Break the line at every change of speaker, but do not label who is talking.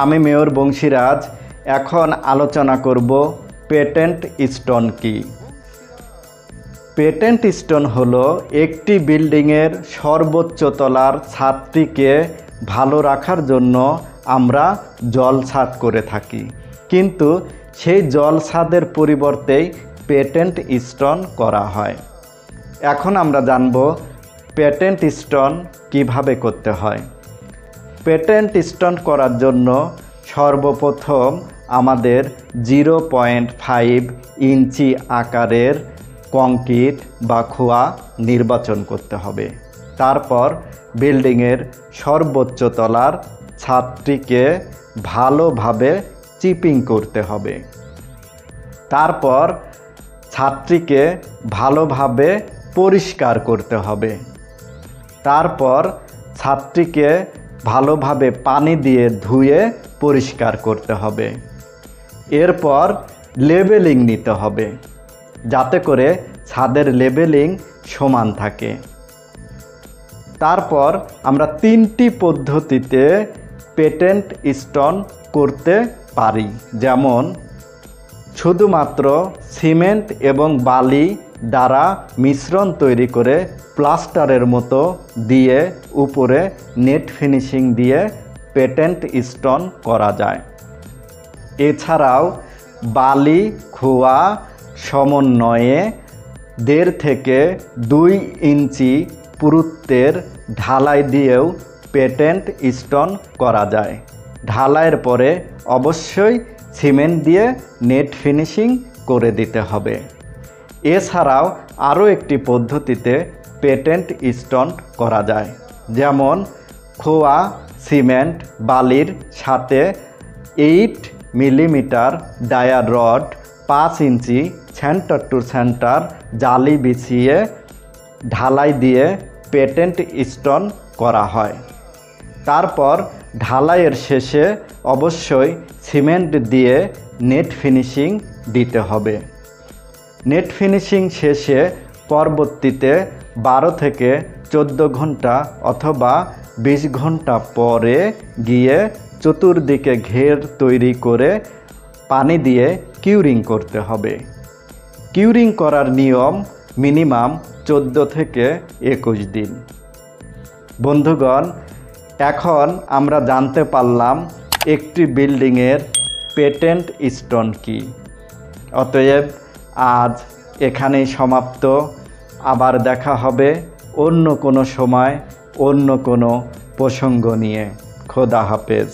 আমি মেয়র বংশীরাজ। এখন আলোচনা করব পেটেন্ট স্টোন কি। পেটেন্ট স্টোন হলো একটি বিল্ডিংয়ের সর্বোচ্চ তলার ছাদটিকে ভালো রাখার জন্য আমরা জল ছাদ করে থাকি, কিন্তু সেই জল ছাদের পরিবর্তেই পেটেন্ট স্টোন করা হয়। এখন আমরা জানব পেটেন্ট স্টোন কিভাবে করতে হয়। পেটেন্ট স্টোন করার জন্য সর্বপ্রথম আমাদের 0.5 ইঞ্চি আকারের কংক্রিট বা খোয়া নির্বাচন করতে হবে। তারপর বিল্ডিংয়ের সর্বোচ্চ তলার ছাদটিকে ভালোভাবে চিপিং করতে হবে। তারপর ছাদটিকে ভালোভাবে পরিষ্কার করতে হবে। তারপর ছাদটিকে ভালোভাবে পানি দিয়ে ধুয়ে পরিষ্কার করতে হবে। এরপর লেবেলিং নিতে হবে, যাতে করে ছাদের লেবেলিং সমান থাকে। তারপর আমরা 3টি পদ্ধতিতে পেটেন্ট স্টোন করতে পারি, যেমন শুধুমাত্র সিমেন্ট এবং বালি দ্বারা মিশ্রণ তৈরি করে প্লাস্টারের মতো দিয়ে উপরে নেট ফিনিশিং দিয়ে পেটেন্ট স্টোন করা যায়। এছাড়াও বালি খোয়া সমন্বয়ে 1.5 থেকে 2 ইঞ্চি পুরুত্বের ঢালাই দিয়েও পেটেন্ট স্টোন করা যায়। ঢালাইয়ের পরে অবশ্যই সিমেন্ট দিয়ে নেট ফিনিশিং করে দিতে হবে। এছাড়াও আরও একটি পদ্ধতিতে পেটেন্ট স্টোন করা যায়, যেমন খোয়া সিমেন্ট বালির সাথে 8 মিলিমিটার ডায়ার রড 5 ইঞ্চি সেন্টার টু সেন্টার জালি বিছিয়ে ঢালাই দিয়ে পেটেন্ট স্টোন করা হয়। তারপর ঢালাইয়ের শেষে অবশ্যই সিমেন্ট দিয়ে নেট ফিনিশিং দিতে হবে। নেট ফিনিশিং শেষে পরবর্তীতে 12 থেকে 14 ঘন্টা অথবা 20 ঘন্টা পরে গিয়ে চতুর্দিকে ঘের তৈরি করে পানি দিয়ে কিউরিং করতে হবে। কিউরিং করার নিয়ম মিনিমাম 14 থেকে 21 দিন। বন্ধুগণ, এখন আমরা জানতে পারলাম একটি বিল্ডিংয়ের পেটেন্ট স্টোন কি। অতএব আজ এখানেই সমাপ্ত। আবার দেখা হবে অন্য কোনো সময় অন্য কোনো প্রসঙ্গ নিয়ে। খোদা হাফেজ।